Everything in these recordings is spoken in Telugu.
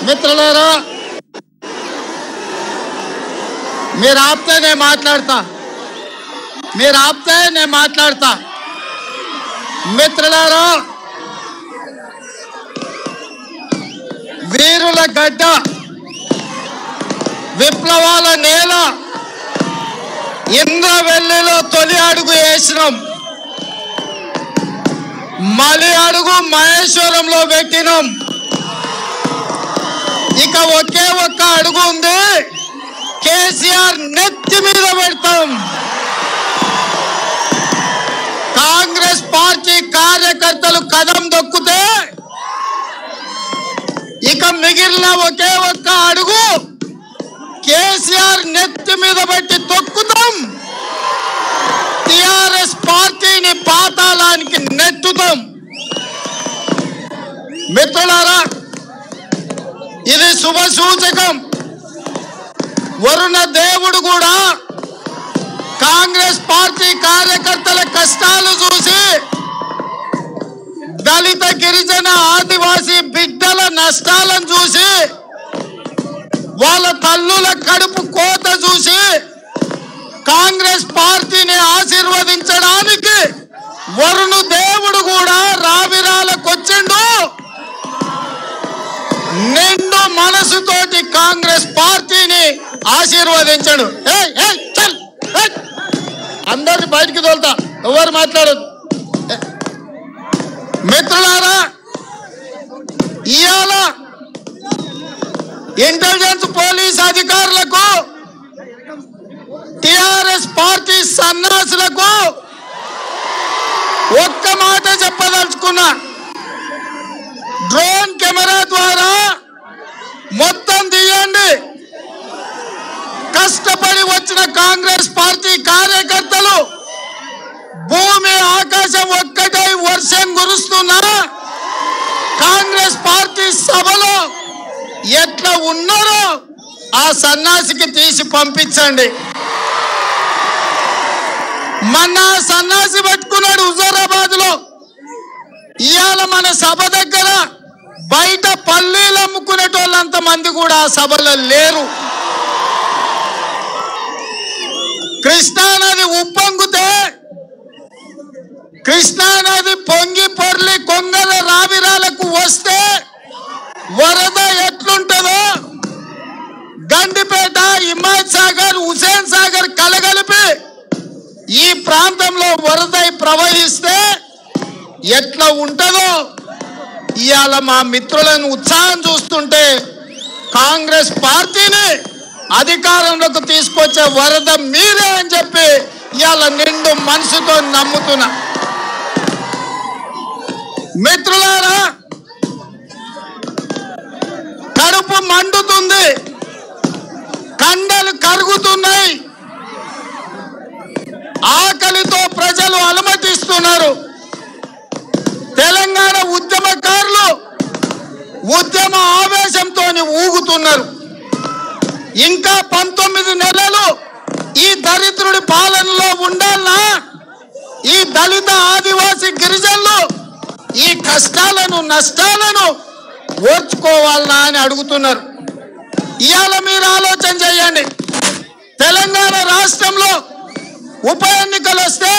మిత్రులారా, మీరు ఆపితే నేను మాట్లాడతా. మిత్రులారా, వీరుల గడ్డ, విప్లవాల నేల, ఇంద్రవెల్లిలో తొలి అడుగు వేసినాం, మలి అడుగు మహేశ్వరంలో పెట్టినాం. ఇక ఒకే ఒక్క అడుగు ఉంది, కేసీఆర్ నెత్తి మీద పెడతాం. కాంగ్రెస్ పార్టీ కార్యకర్తలు కదం దొక్కితే ఇక మిగిలిన ఒకే ఒక్క అడుగు కేసీఆర్ నెత్తి మీద పెట్టి తొక్కుతాం. టిఆర్ఎస్ పార్టీని పాతాళానికి నెట్టుతాం. మిత్రులారా, ఇది శుభ సూచకం. వరుణ దేవుడు కూడా కాంగ్రెస్ పార్టీ కార్యకర్తల కష్టాలు చూసి, దళిత గిరిజన ఆదివాసీ బిడ్డల నష్టాలను చూసి, వాళ్ళ తల్లుల కడుపు కోత చూసి కాంగ్రెస్ పార్టీని ఆశీర్వదించడానికి వరుణ దేవుడు కూడా రావిరాలకొచ్చిండు. నిండు మనసుతోటి కాంగ్రెస్ పార్టీని ఆశీర్వదించడు. అందరిని బయటికి తోలుతా, ఎవరు మాట్లాడదు. మిత్రులారా, ఇవాళ ఇంటెలిజెన్స్ పోలీస్ అధికారులకు, టిఆర్ఎస్ పార్టీ సన్నాసులకు ఒక్క మాట చెప్పదలుచుకున్నా. డ్రోన్ కెమెరా ద్వారా మొత్తం తీయండి. కష్టపడి వచ్చిన కాంగ్రెస్ పార్టీ కార్యకర్తలు భూమి ఆకాశం ఒక్కటై వర్షం కురుస్తున్నా కాంగ్రెస్ పార్టీ సభలో ఎట్లా ఉన్నారో ఆ సన్నాసికి తీసి పంపించండి. మొన్న సన్నాసి పెట్టుకున్నాడు హుజూరాబాద్ లో. ఇవాళ మన సభ దగ్గర బయట పల్లీలు అమ్ముకునేటోళ్ళంత మంది కూడా ఆ సభలో లేరు. కృష్ణానది ఉప్పొంగితే, కృష్ణానది పొంగి పొర్లి కొంగల రావిరాలకు వస్తే వరద ఎట్లుంటుందో గండిపేట, హిమాయత్ సాగర్, హుసేన్ సాగర్ కలగలిపి ఈ ప్రాంతంలో వరదై ప్రవహిస్తే ఎట్లా ఉంటుందో ఇవాళ మా మిత్రులను ఉత్సాహం చూస్తుంటే కాంగ్రెస్ పార్టీని అధికారంలోకి తీసుకొచ్చే వరద మీరే అని చెప్పి ఇవాళ నిండు మనసుతో నమ్ముతున్నా. మిత్రులారా, కడుపు మండుతుంది, కండలు కరుగుతున్నాయి, ఆకలితో ప్రజలు అలమటిస్తున్నారు. తెలంగాణ ఉద్యమకారులు ఉద్యమ ఆవేశంతో ఊగుతున్నారు. ఇంకా 19 నెలలు ఈ దరిద్రుడి పాలనలో ఉండాలన్నా, ఈ దళిత ఆదివాసీ గిరిజనులు ఈ కష్టాలను నష్టాలను ఓర్చుకోవాలనా అని అడుగుతున్నారు. ఇవాళ మీరు ఆలోచన చేయండి. తెలంగాణ రాష్ట్రంలో ఉప ఎన్నికలు వస్తే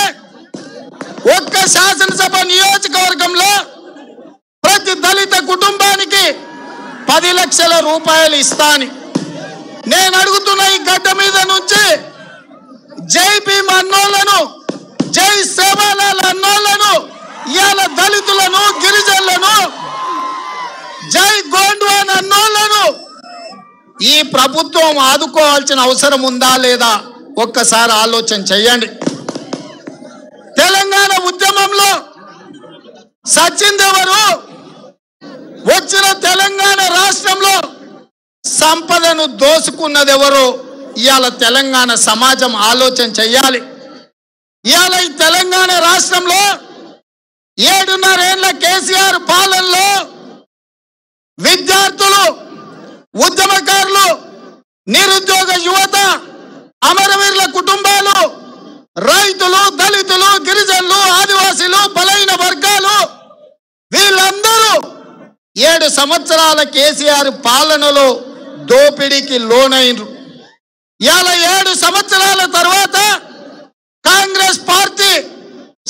ఒక్క శాసనసభ నియోజకవర్గంలో ప్రతి దళిత కుటుంబానికి 10 లక్షల రూపాయలు ఇస్తా అని నేను అడుగుతున్న ఈ గడ్డ మీద నుంచి జై భీమ్ అన్నోళ్లను, జై సేవాలాల్ అన్నోళ్లను, ఇవాళ దళితులను, గిరిజనులను, జై గోండ్వాన్ అన్నోళ్లను ఈ ప్రభుత్వం ఆదుకోవాల్సిన అవసరం ఉందా లేదా ఒక్కసారి ఆలోచన చేయండి. తెలంగాణ ఉద్యమంలో సచ్చిందెవరు? వచ్చిన తెలంగాణ రాష్ట్రంలో సంపదను దోసుకున్నది ఎవరు? ఇవాళ తెలంగాణ సమాజం ఆలోచన చెయ్యాలి. ఇవాళ ఈ తెలంగాణ రాష్ట్రంలో 7.5 ఏళ్ల కేసీఆర్ పాలనలో విద్యార్థులు, ఉద్యమకారులు, నిరుద్యోగ యువత, అమరవీరుల కుటుంబాలు, రైతులు, దళితులు, గిరిజనులు, ఆదివాసీలు, బలైన వర్గాలు వీళ్ళందరూ 7 సంవత్సరాల కేసీఆర్ పాలనలో దోపిడీకి లోనైనరు. ఇవాళ 7 సంవత్సరాల తర్వాత కాంగ్రెస్ పార్టీ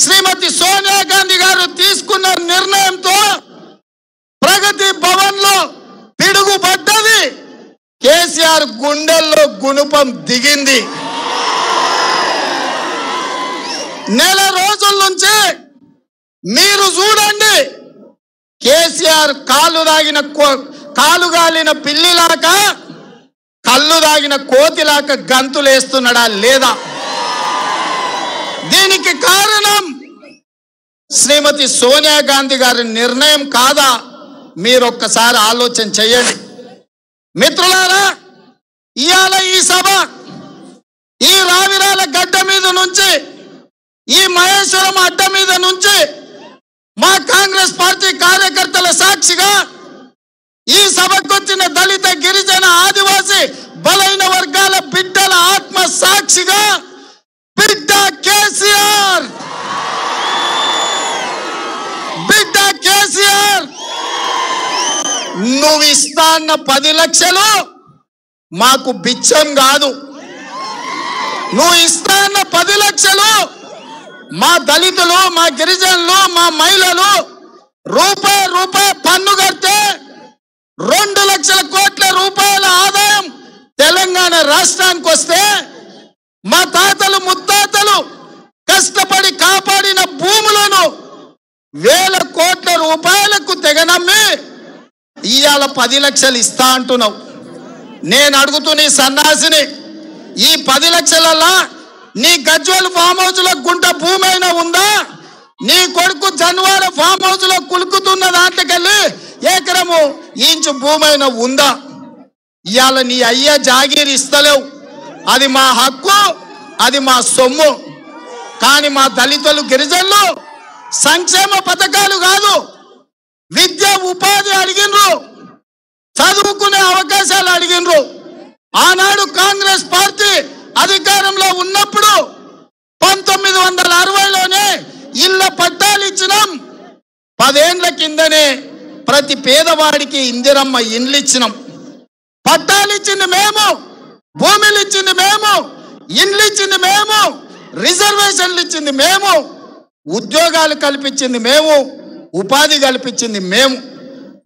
శ్రీమతి సోనియా గాంధీ గారు తీసుకున్న నిర్ణయంతో ప్రగతి భవన్ లో పిడుగుపడ్డది. కేసీఆర్ గుండెల్లో గుణపం దిగింది. నెల రోజుల నుంచి మీరు చూడండి, కేసీఆర్ కాలు గాలిన పిల్లిలాగా కళ్ళు దాగిన కోతిలాగా గంతులేస్తున్నాడా లేదా? దీనికి కారణం శ్రీమతి సోనియా గాంధీ గారి నిర్ణయం కాదా? మీరు ఒక్కసారి ఆలోచన చేయండి మిత్రులారా. ఇవాళ ఈ సభ ఈ రావిరాల గడ్డ మీద నుంచి, ఈ మహేశ్వరం అడ్డ మీద నుంచి మా కాంగ్రెస్ పార్టీ కార్యకర్తల సాక్షిగా, ఈ సభకు వచ్చిన దళిత, గిరిజన, ఆదివాసి, బలైన వర్గాల బిడ్డల ఆత్మ సాక్షిగా, బిడ్డ కేసీఆర్, బిడ్డ కేసీఆర్, నువ్వు ఇస్తా అన్న 10 లక్షలు మాకు బిచ్చం కాదు. నువ్వు ఇస్తా అన్న 10 లక్షలు మా దళితులు, మా గిరిజనులు, మా మహిళలు రూపాయి పన్ను కడితే 2 లక్షల కోట్ల రూపాయల ఆదాయం తెలంగాణ రాష్ట్రానికి వస్తే, మా తాతలు ముత్తాతలు కష్టపడి కాపాడిన భూములను వేల కోట్ల రూపాయలకు తెగనమ్మి ఇవాళ 10 లక్షలు ఇస్తా అంటున్నావు. నేను అడుగుతున్న ఈ సన్నాసిని, ఈ 10 లక్షలల్లా నీ గజ్వేల్ ఫామ్ హౌస్ లో గుంట భూమి అయినా ఉందా? నీ కొడుకు జన్వాడ ఫామ్ హౌస్ లో కులుకుతున్న దాంట్లోకెళ్ళి ఎకరము ఇంచు భూమి అయినా ఉందా? ఇవాళ నీ అయ్యా జాగీర్ ఇస్తలేవు. అది మా హక్కు, అది మా సొమ్ము. కానీ మా దళితులు, గిరిజనులు సంక్షేమ పథకాలు కాదు, విద్య, ఉపాధి అడిగినరు, చదువుకునే అవకాశాలు అడిగినరు. ఆనాడు కాంగ్రెస్ పార్టీ అధికారంలో ఉన్నప్పుడు 1960లోనే ఇళ్ళ పట్టాలు ఇచ్చినాం. 10 ఏళ్ల కిందనే ప్రతి పేదవాడికి ఇందిరమ్మ ఇండ్లు ఇచ్చినాం. పట్టాలు ఇచ్చింది మేము, భూములు ఇచ్చింది మేము, ఇండ్లు ఇచ్చింది మేము, రిజర్వేషన్లు ఇచ్చింది మేము, ఉద్యోగాలు కల్పించింది మేము, ఉపాధి కల్పించింది మేము,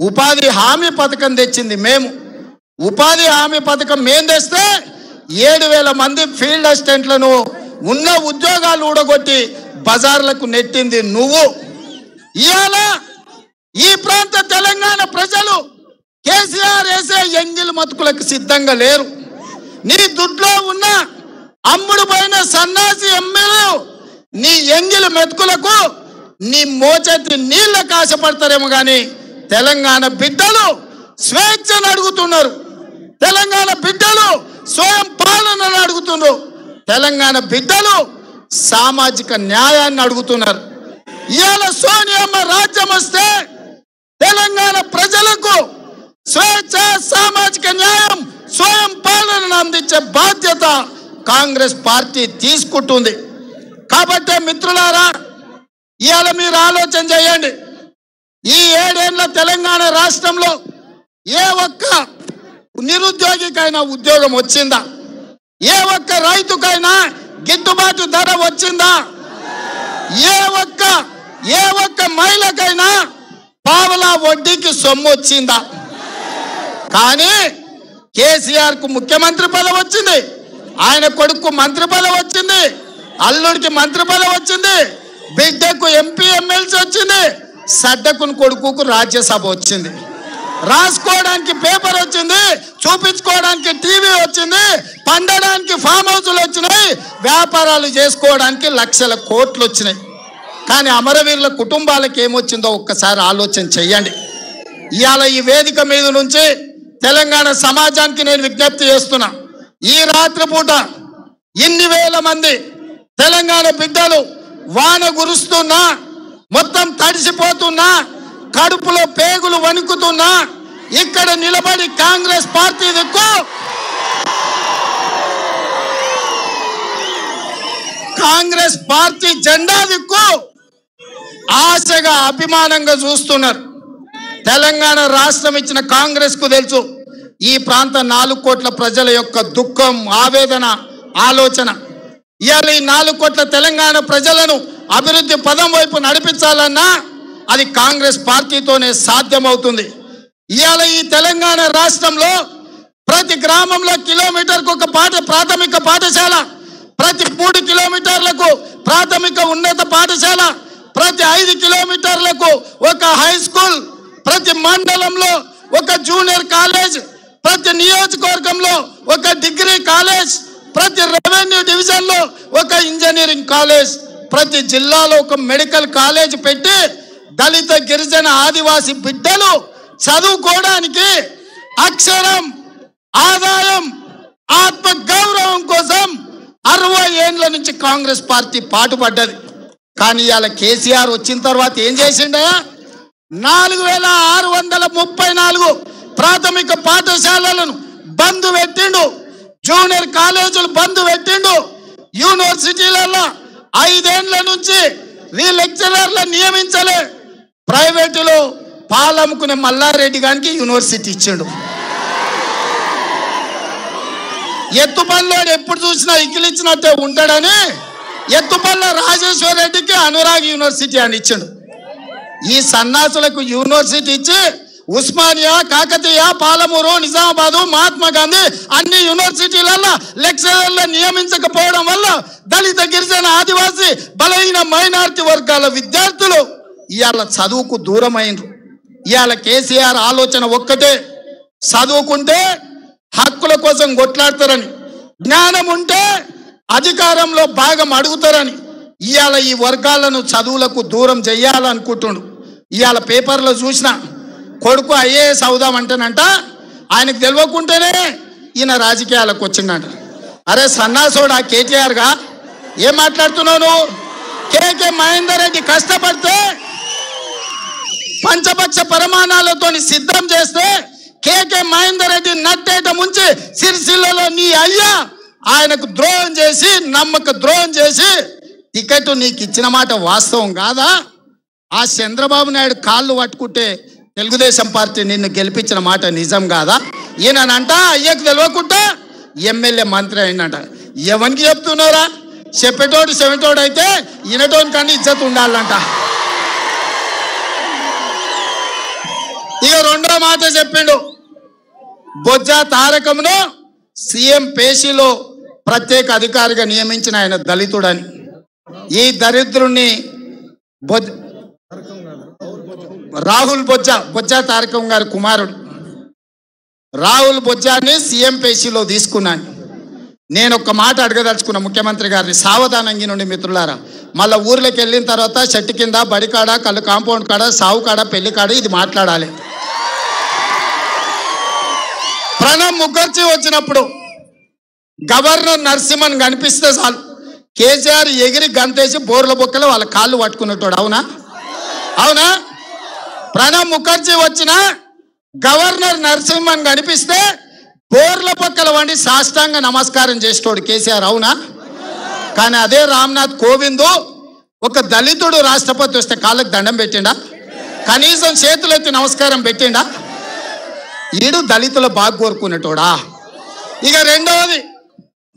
ఉపాధి హామీ పథకం తెచ్చింది మేము. ఉపాధి హామీ పథకం మేము తెస్తే 7,000 మంది ఫీల్డ్ అసిస్టెంట్లను ఉన్న ఉద్యోగాలు ఊడగొట్టి బజార్లకు నెట్టింది నువ్వు. ఇవాళ ఈ ప్రాంత తెలంగాణ ప్రజలు కేసీఆర్ వేసే ఎంగిల్ మతుకులకు సిద్ధంగా లేరు. నీ దుడ్లో ఉన్న అమ్ముడు పైన సన్నాసి ఎమ్మెల్యేలు నీ ఎంగిల్ మెతుకులకు, నీ మోచేతి నీళ్ళకు ఆశపడతారేమో కానీ తెలంగాణ బిడ్డలు స్వేచ్ఛను అడుగుతున్నారు. తెలంగాణ బిడ్డలు స్వయం పాలనను అడుగుతున్నారు. తెలంగాణ బిడ్డలు సామాజిక న్యాయాన్ని అడుగుతున్నారు. ఇవాళ సోనియమ్మ రాజ్యం వస్తే తెలంగాణ ప్రజలకు స్వేచ్ఛ, సామాజిక న్యాయం, స్వయం పాలనను అందించే బాధ్యత కాంగ్రెస్ పార్టీ తీసుకుంటుంది. కాబట్టి మిత్రులారా, ఇవాళ మీరు ఆలోచన చేయండి. ఈ 7 ఏళ్ల తెలంగాణ రాష్ట్రంలో ఏ ఒక్క నిరుద్యోగికైనా ఉద్యోగం వచ్చిందా? ఏ ఒక్క రైతుకైనా గిట్టుబాటు ధర వచ్చిందా? ఏ ఒక్క మహిళకైనా పావలా వడ్డీకి సొమ్ము వచ్చిందా? కానీ కేసీఆర్ కు ముఖ్యమంత్రి పదవి వచ్చింది, ఆయన కొడుకు మంత్రి పదవి వచ్చింది, అల్లుడికి మంత్రి పదవి వచ్చింది, బిడ్డకు ఎంపీ ఎమ్మెల్సీ వచ్చింది, సడ్డకుని కొడుకుకు రాజ్యసభ వచ్చింది, రాసుకోవడానికి పేపర్ వచ్చింది, చూపించుకోవడానికి టీవీ వచ్చింది, పండడానికి ఫామ్ హౌస్లు వచ్చినాయి, వ్యాపారాలు చేసుకోవడానికి లక్షల కోట్లు వచ్చినాయి. కానీ అమరవీరుల కుటుంబాలకు ఏమొచ్చిందో ఒక్కసారి ఆలోచన చెయ్యండి. ఇవాళ ఈ వేదిక మీద నుంచి తెలంగాణ సమాజానికి నేను విజ్ఞప్తి చేస్తున్నా, ఈ రాత్రిపూట ఇన్ని వేల మంది తెలంగాణ బిడ్డలు వాన గురుస్తున్నా, మొత్తం తడిసిపోతున్నా, కడుపులో పేగులు వణుకుతున్నా ఇక్కడ నిలబడి కాంగ్రెస్ పార్టీ దిక్కు, కాంగ్రెస్ పార్టీ జెండా దిక్కు ఆశగా, అభిమానంగా చూస్తున్నారు. తెలంగాణ రాష్ట్రం ఇచ్చిన కాంగ్రెస్ కు తెలుసు ఈ ప్రాంత 4 కోట్ల ప్రజల యొక్క దుఃఖం, ఆవేదన, ఆలోచన. ఇవాళ ఈ 4 కోట్ల తెలంగాణ ప్రజలను అభివృద్ధి పదం వైపు నడిపించాలన్నా అది కాంగ్రెస్ పార్టీతోనే సాధ్యమవుతుంది. ఇవాళ ఈ తెలంగాణ రాష్ట్రంలో ప్రతి గ్రామంలో కిలోమీటర్కు ఒక ప్రాథమిక పాఠశాల, ప్రతి 3 కిలోమీటర్లకు ప్రాథమిక ఉన్నత పాఠశాల, ప్రతి 5 కిలోమీటర్లకు ఒక హై స్కూల్, ప్రతి మండలంలో ఒక జూనియర్ కాలేజ్, ప్రతి నియోజకవర్గంలో ఒక డిగ్రీ కాలేజ్, ప్రతి రెవెన్యూ డివిజన్ లో ఒక ఇంజనీరింగ్ కాలేజ్, ప్రతి జిల్లాలో ఒక మెడికల్ కాలేజ్ పెట్టి దళిత, గిరిజన, ఆదివాసి బిడ్డలు చదువుకోవడానికి అక్షరం, ఆదాయం, ఆత్మ గౌరవం కోసం 60 ఏళ్ల నుంచి కాంగ్రెస్ పార్టీ పాటుపడ్డది. కానీ ఇవాళ కేసీఆర్ వచ్చిన తర్వాత ఏం చేసిండయా? 4634 ప్రాథమిక పాఠశాలలను బంద్ పెట్టిండు, జూనియర్ కాలేజీలు బంద్ పెట్టిండు. యూనివర్సిటీలలో 5 ఏళ్ల నుంచి లెక్చరర్లను నియమించలే. ప్రైవేటులో పాలమ్ముకునే మల్లారెడ్డి గారికి యూనివర్సిటీ ఇచ్చిండు. ఎత్తుపల్లోడు ఎప్పుడు చూసినా ఇకిలిచ్చినట్టే ఉంటాడని ఎత్తుపల్ల రాజేశ్వర రెడ్డికి అనురాగ్ యూనివర్సిటీ అని ఇచ్చిండు. ఈ సన్నాసులకు యూనివర్సిటీ ఇచ్చి ఉస్మానియా, కాకతీయ, పాలమూరు, నిజామాబాదు, మహాత్మా గాంధీ అన్ని యూనివర్సిటీలలో లెక్చరర్లను నియమించకపోవడం వల్ల దళిత, గిరిజన, ఆదివాసి, బలహీన మైనారిటీ వర్గాల విద్యార్థులు ఇవాళ చదువుకు దూరమైనరు. ఇవాళ కేసీఆర్ ఆలోచన ఒక్కటే, చదువుకుంటే హక్కుల కోసం కొట్లాడతారని, జ్ఞానం ఉంటే అధికారంలో భాగం అడుగుతారని ఇవాళ ఈ వర్గాలను చదువులకు దూరం చెయ్యాలనుకుంటుండు. ఇవాళ పేపర్లో చూసిన కొడుకు ఐఏఎస్ అవుదామంటేనంట ఆయనకు తెలియకుంటేనే ఈయన రాజకీయాలకు వచ్చిందంట. అరే సన్నాసోడా కేటీఆర్గా ఏం మాట్లాడుతున్నావు నువ్వు? కేకే మహేందర్ రెడ్డి కష్టపడితే పంచపక్ష ప్రమాణాలతో సిద్ధం చేస్తే కేకే మహేందర్ రెడ్డి నట్టేట ముంచి సిరిసిల్లలో నీ అయ్యా ఆయనకు ద్రోహం చేసి, నమ్మక ద్రోహం చేసి టికెట్ నీకు ఇచ్చిన మాట వాస్తవం కాదా? ఆ చంద్రబాబు నాయుడు కాళ్ళు పట్టుకుంటే తెలుగుదేశం పార్టీ నిన్ను గెలిపించిన మాట నిజం కాదా? ఈయనంట అయ్యకు తెలియకుండా ఎమ్మెల్యే మంత్రి అయిందంట. ఎవరికి చెప్తున్నారా? చెప్పేటోడు చెవిటోడు అయితే ఈయనటోని కానీ ఇజ్జత్ ఉండాలంట. ఇక రెండో మాట చెప్పిండు, బొజ్జ తారకమును సీఎం పేషీలో ప్రత్యేక అధికారిగా నియమించిన ఆయన దళితుడని. ఈ దరిద్రుణ్ణి రాహుల్ బొజ్జ తారకం గారి కుమారుడు రాహుల్ బొజ్జాని సీఎం పేషీలో తీసుకున్నాను. నేను ఒక మాట అడగదలుచుకున్నా ముఖ్యమంత్రి గారిని, సావధానంగా నుండి మిత్రులారా. మళ్ళీ ఊర్లోకి వెళ్ళిన తర్వాత చెట్టు కింద, బడికాడ, కళ్ళు కాంపౌండ్ కాడ, సావు కాడ, పెళ్లి కాడ ఇది మాట్లాడాలి. ప్రణబ్ ముఖర్జీ వచ్చినప్పుడు గవర్నర్ నరసింహన్ కనిపిస్తే చాలు కేసీఆర్ ఎగిరి గంతేసి బోర్ల బొక్కలు వాళ్ళ కాళ్ళు పట్టుకున్నట్టు. అవునా? అవునా? ప్రణబ్ ముఖర్జీ వచ్చిన గవర్నర్ నరసింహన్ కనిపిస్తే బోర్ల బొక్కల వండి సాష్టాంగ నమస్కారం చేసేటోడు కేసీఆర్. అవునా? కానీ అదే రామ్నాథ్ కోవింద్ ఒక దళితుడు రాష్ట్రపతి వస్తే కాళ్ళకు దండం పెట్టిండా? కనీసం చేతులెత్తి నమస్కారం పెట్టిండా? ఈడు దళితుల బాగు కోరుకునేటోడా? ఇక రెండవది,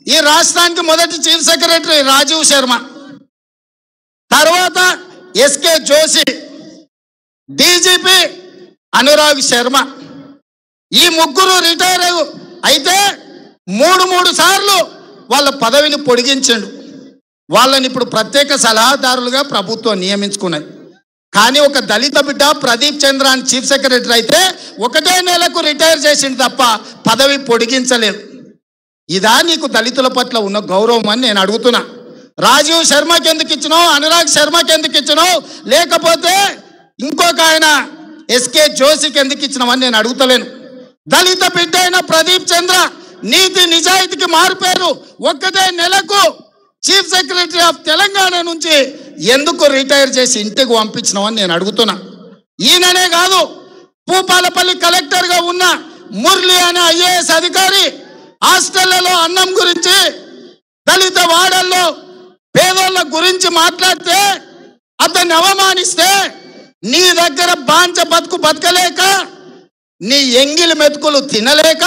ఈ రాష్ట్రానికి మొదటి చీఫ్ సెక్రటరీ రాజీవ్ శర్మ, తర్వాత ఎస్కే జోషి, డీజీపీ అనురాగ్ శర్మ. ఈ ముగ్గురు రిటైర్ అయితే మూడు సార్లు వాళ్ళ పదవిని పొడిగించండు. వాళ్ళని ఇప్పుడు ప్రత్యేక సలహాదారులుగా ప్రభుత్వం నియమించుకున్నది. కానీ ఒక దళిత బిడ్డ ప్రదీప్ చంద్ర అని చీఫ్ సెక్రటరీ అయితే 1 నెలకు రిటైర్ చేసిండు తప్ప పదవి పొడిగించలేదు. ఇదా నీకు దళితుల పట్ల ఉన్న గౌరవం అని నేను అడుగుతున్నా. రాజీవ్ శర్మకి ఎందుకు ఇచ్చినావు? అనురాగ్ శర్మకి ఎందుకు ఇచ్చినావు? లేకపోతే ఇంకొక ఆయన ఎస్కే జోషికి ఎందుకు ఇచ్చినావని నేను అడుగుతలేను. దళిత బిడ్డ అయిన ప్రదీప్ చంద్ర నీతి నిజాయితీకి మారిపోయారు. 1 నెలకు చీఫ్ సెక్రటరీ ఆఫ్ తెలంగాణ నుంచి ఎందుకు రిటైర్ చేసి ఇంటికి పంపించినావని నేను అడుగుతున్నా. ఈయననే కాదు, భూపాలపల్లి కలెక్టర్గా ఉన్న మురళి అనే ఐఏఎస్ అధికారి హాస్టళ్లలో అన్నం గురించి, దళిత వాడల్లో పేదోళ్ళ గురించి మాట్లాడితే, అతన్ని అవమానిస్తే నీ దగ్గర బాంచ బతుకు బతకలేక, నీ ఎంగిలి మెతుకులు తినలేక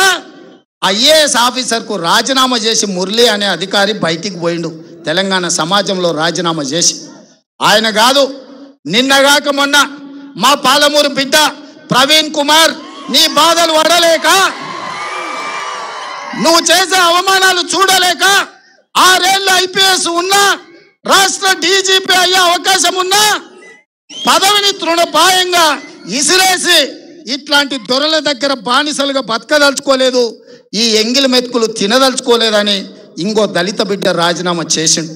ఐఏఎస్ ఆఫీసర్కు రాజీనామా చేసి మురళి అనే అధికారి బయటికి పోయిండు. తెలంగాణ సమాజంలో రాజీనామా చేసి. ఆయన కాదు, నిన్నగాక మొన్న మా పాలమూరు బిడ్డ ప్రవీణ్ కుమార్ నీ బాధలు పడలేక, నువ్వు చేసే అవమానాలు చూడలేక 6 ఏళ్ళు ఐపీఎస్ ఉన్నా, రాష్ట్ర డీజీపీ అయ్యే అవకాశం ఉన్నా పదవిని తృణప్రాయంగా ఇసిరేసి ఇట్లాంటి దొరల దగ్గర బానిసలుగా బతకదలుచుకోలేదు, ఈ ఎంగిలి మెతుకులు తినదలుచుకోలేదని ఇంకో దళిత బిడ్డ రాజీనామా చేసిండు.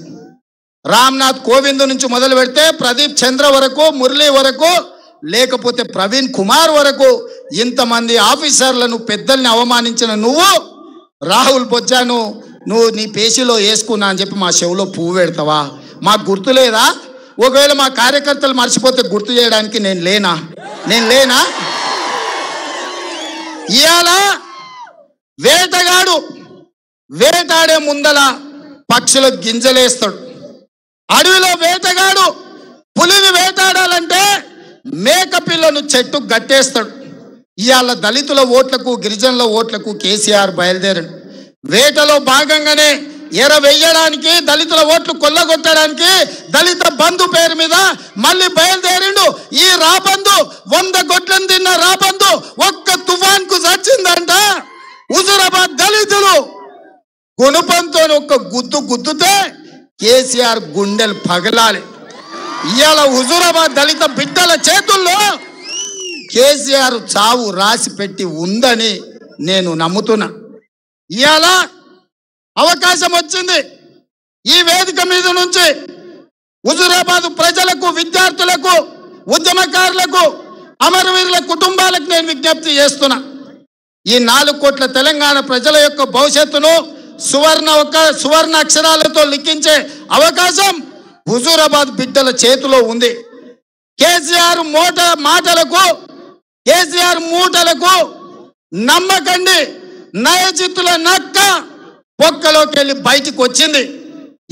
రామ్నాథ్ కోవింద్ నుంచి మొదలు పెడితే ప్రదీప్ చంద్ర వరకు, మురళి వరకు, లేకపోతే ప్రవీణ్ కుమార్ వరకు ఇంతమంది ఆఫీసర్లను పెద్దల్ని అవమానించిన నువ్వు రాహుల్ బొజ్జాను నువ్వు నీ పేషీలో వేసుకున్నా అని చెప్పి మా చెవులో పువ్వు పెడతావా? మాకు గుర్తులేదా? ఒకవేళ మా కార్యకర్తలు మర్చిపోతే గుర్తు చేయడానికి నేను లేనా? ఇవాళ వేటగాడు వేటాడే ముందల పక్షుల గింజలేస్తాడు. అడవిలో వేటగాడు పులిని వేటాడాలంటే మేకపిల్లను చెట్టు గట్టేస్తాడు. ఇవాళ దళితుల ఓట్లకు, గిరిజనుల ఓట్లకు కేసీఆర్ బయలుదేరాడు. వేటలో భాగంగానే ఎరవేయడానికి, దళితుల ఓట్లు కొల్లగొట్టడానికి దళిత బంధు పేరు మీద మళ్ళీ బయలుదేరిండు. ఈ రాబందు 100 గొడ్లను తిన్న రాబందు ఒక్క తుఫాన్కు చచ్చిందంట. హుజూరాబాద్ దళితులు గుణపంతో ఒక్క గుద్దుతే కేసీఆర్ గుండెలు పగలాలి. ఇవాళ హుజూరాబాద్ దళిత బిడ్డల చేతుల్లో కేసీఆర్ చావు రాసి పెట్టి ఉందని నేను నమ్ముతున్నా. ఇవాళ అవకాశం వచ్చింది. ఈ వేదిక మీద నుంచి హుజూరాబాద్ ప్రజలకు, విద్యార్థులకు, ఉద్యమకారులకు, అమరవీరుల కుటుంబాలకు నేను విజ్ఞప్తి చేస్తున్నా. ఈ 4 కోట్ల తెలంగాణ ప్రజల యొక్క భవిష్యత్తును సువర్ణ అక్షరాలతో లిఖించే అవకాశం హుజూరాబాద్ బిడ్డల చేతిలో ఉంది. కేసీఆర్ మూటలకు నమ్మకండి. నయచిత్తుల నక్క పొక్కలోకి వెళ్ళి బయటికి వచ్చింది.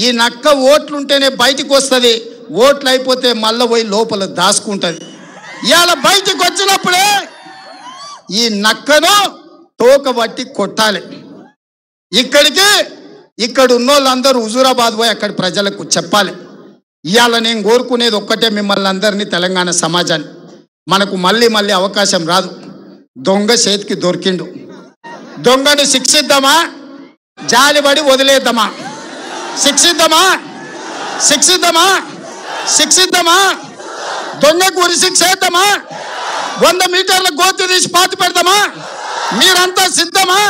ఈ నక్క ఓట్లుంటేనే బయటికి వస్తుంది, ఓట్లు అయిపోతే మళ్ళీ పోయి లోపల దాచుకుంటుంది. ఇవాళ బయటికి వచ్చినప్పుడే ఈ నక్కను తోక బట్టి కొట్టాలి. ఇక్కడ ఉన్నోళ్ళందరూ హుజూరాబాద్ పోయి అక్కడి ప్రజలకు చెప్పాలి. ఇవాళ నేను కోరుకునేది ఒక్కటే, మిమ్మల్ని అందరినీ, తెలంగాణ సమాజాన్ని, మనకు మళ్ళీ అవకాశం రాదు. దొంగ చేతికి దొరికిండు. దొంగను శిక్షిద్దామా, జాలిపడి వదిలేద్దామా? శిక్షిద్దామా? దొంగకు ఉరి శిక్ష వేద్దామా? 100 మీటర్ల గోతి తీసి పాతి పెడదామా? మీరంతా సిద్ధమా?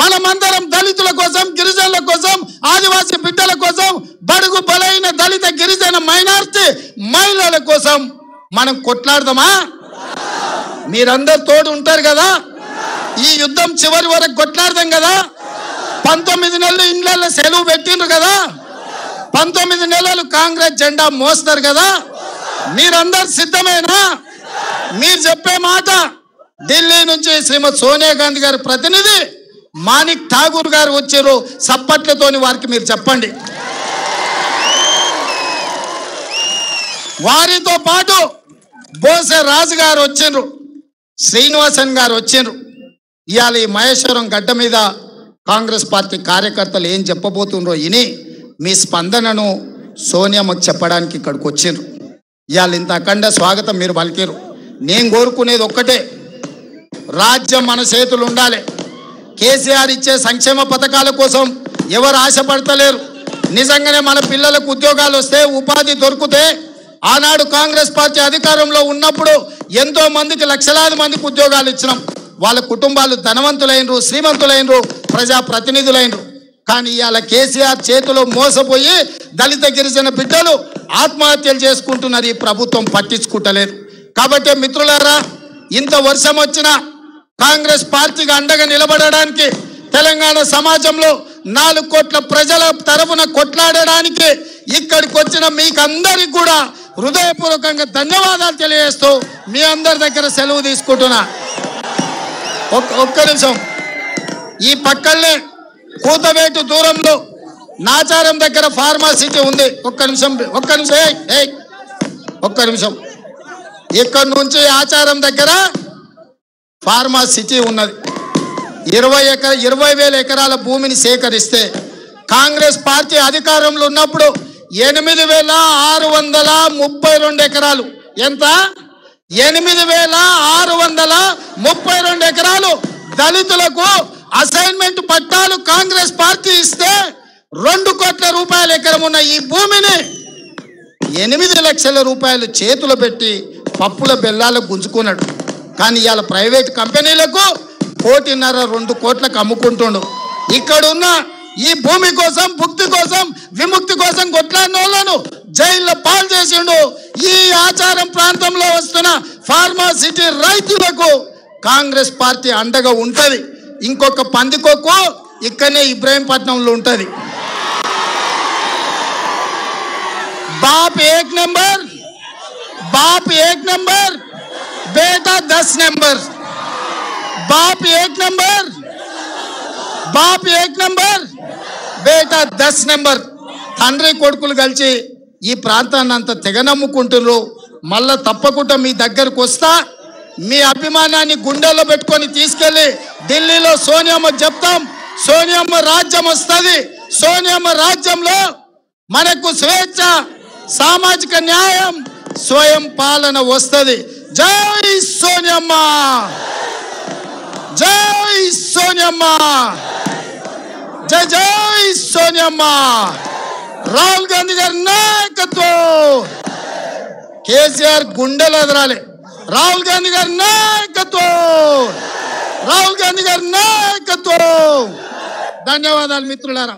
మనమందరం దళితుల కోసం, గిరిజనుల కోసం, ఆదివాసీ బిడ్డల కోసం, బడుగు బలైన దళిత గిరిజన మైనారిటీ మహిళల కోసం మనం కొట్లాడదామా? మీరందరూ తోడు ఉంటారు కదా? ఈ యుద్ధం చివరి వరకు కొట్లాడదాం కదా? 19 నెలలు ఇండ్లలో సెలవు పెట్టిండ్రు కదా? 19 నెలలు కాంగ్రెస్ జెండా మోస్తారు కదా? మీరందరు సిద్ధమేనా? మీరు చెప్పే మాట ఢిల్లీ నుంచి శ్రీమతి సోనియా గాంధీ గారి ప్రతినిధి మాణిక్ ఠాగూర్ గారు వచ్చారు. సప్పట్లతోని వారికి మీరు చెప్పండి. వారితో పాటు బోసే రాజు గారు వచ్చిండ్రు, శ్రీనివాసన్ గారు వచ్చిండ్రు. ఇవాళ ఈ మహేశ్వరం గడ్డ మీద కాంగ్రెస్ పార్టీ కార్యకర్తలు ఏం చెప్పబోతుండ్రో ఇని మీ స్పందనను సోనియామ్మకు చెప్పడానికి ఇక్కడికి వచ్చిండ్రు. ఇవాళ ఇంత అఖండ స్వాగతం మీరు పలికిరు. నేను కోరుకునేది ఒక్కటే, రాజ్యం మన చేతులు ఉండాలి. కేసీఆర్ ఇచ్చే సంక్షేమ పథకాల కోసం ఎవరు ఆశపడతలేరు. నిజంగానే మన పిల్లలకు ఉద్యోగాలు వస్తే, ఉపాధి దొరికితే, ఆనాడు కాంగ్రెస్ పార్టీ అధికారంలో ఉన్నప్పుడు ఎంతో మందికి, లక్షలాది మందికి ఉద్యోగాలు ఇచ్చినాం. వాళ్ళ కుటుంబాలు ధనవంతులైనరు, శ్రీమంతులైనరు, ప్రజాప్రతినిధులైనరు. కానీ ఇవాళ కేసీఆర్ చేతిలో మోసపోయి దళిత గిరిజన బిడ్డలు ఆత్మహత్యలు చేసుకుంటున్నారు. ఈ ప్రభుత్వం పట్టించుకుంటలేదు. కాబట్టి మిత్రులారా, ఇంత వర్షం వచ్చినా కాంగ్రెస్ పార్టీకి అండగా నిలబడడానికి, తెలంగాణ సమాజంలో 4 కోట్ల ప్రజల తరఫున కొట్లాడడానికి ఇక్కడికి వచ్చిన మీకు అందరికి కూడా హృదయపూర్వకంగా ధన్యవాదాలు తెలియజేస్తూ మీ అందరి దగ్గర సెలవు తీసుకుంటున్నా. ఒక్క నిమిషం, ఈ పక్కనే కూతవేటు దూరంలో నాచారం దగ్గర ఫార్మాసిటీ ఉంది. ఒక్క నిమిషం ఒక్క నిమిషం. ఇక్కడ నుంచి ఆచారం దగ్గర ఫార్మా సిటీ ఉన్నది. 20,000 ఎకరాల భూమిని సేకరిస్తే కాంగ్రెస్ పార్టీ అధికారంలో ఉన్నప్పుడు 8,632 ఎకరాలు, ఎంత 8,632 ఎకరాలు దళితులకు అసైన్మెంట్ పట్టాలు కాంగ్రెస్ పార్టీ ఇస్తే 2 కోట్ల రూపాయల ఎకరం ఉన్న ఈ భూమిని 8 లక్షల రూపాయలు చేతులు పెట్టి పప్పుల బెల్లాలకు గుంజుకున్నాడు. కానీ ఇవాళ ప్రైవేట్ కంపెనీలకు 1.5-2 కోట్లకు అమ్ముకుంటుండు. ఇక్కడున్న ఈ భూమి కోసం, భుక్తి కోసం, విముక్తి కోసం కొట్లాడిన వాళ్ళను జైల్లో పాలు చేసిండు. ఈ ఆచారం ప్రాంతంలో వస్తున్న ఫార్మా సిటీ రైతులకు కాంగ్రెస్ పార్టీ అండగా ఉంటది. ఇంకొక పందికొక్కు ఇక్కడనే ఇబ్రాహీంపట్నంలో ఉంటది. బాప్ 1 नंबर, बाप 1 नंबर, बेटा 10 नंबर. बाप 1 नंबर, बाप 1 नंबर, बेटा 10 नंबर. తండ్రి కొడుకులు కలిసి ఈ ప్రాంతాన్ని అంత తెగ నమ్ముకుంటున్నారు. మళ్ళా తప్పకుండా మీ దగ్గరకు వస్తా, మీ అభిమానాన్ని గుండెల్లో పెట్టుకొని తీసుకెళ్లి ఢిల్లీలో సోనియమ్మకు చెప్తాం. సోనియమ్మ రాజ్యం వస్తుంది. సోనియమ్మ రాజ్యంలో మనకు స్వేచ్ఛ, సామాజిక న్యాయం, స్వయం పాలన వస్తుంది. జై సోనియమ్మ, జై సోనియమ్మ, జై జై సోనియమ్మ. రాహుల్ గాంధీ గారి నాయకత్వం, కేసీఆర్ గుండెలు ఎదరాలి. రాహుల్ గాంధీ గారి నాయకత్వం, రాహుల్ గాంధీ గారి నాయకత్వం. ధన్యవాదాలు మిత్రులారా.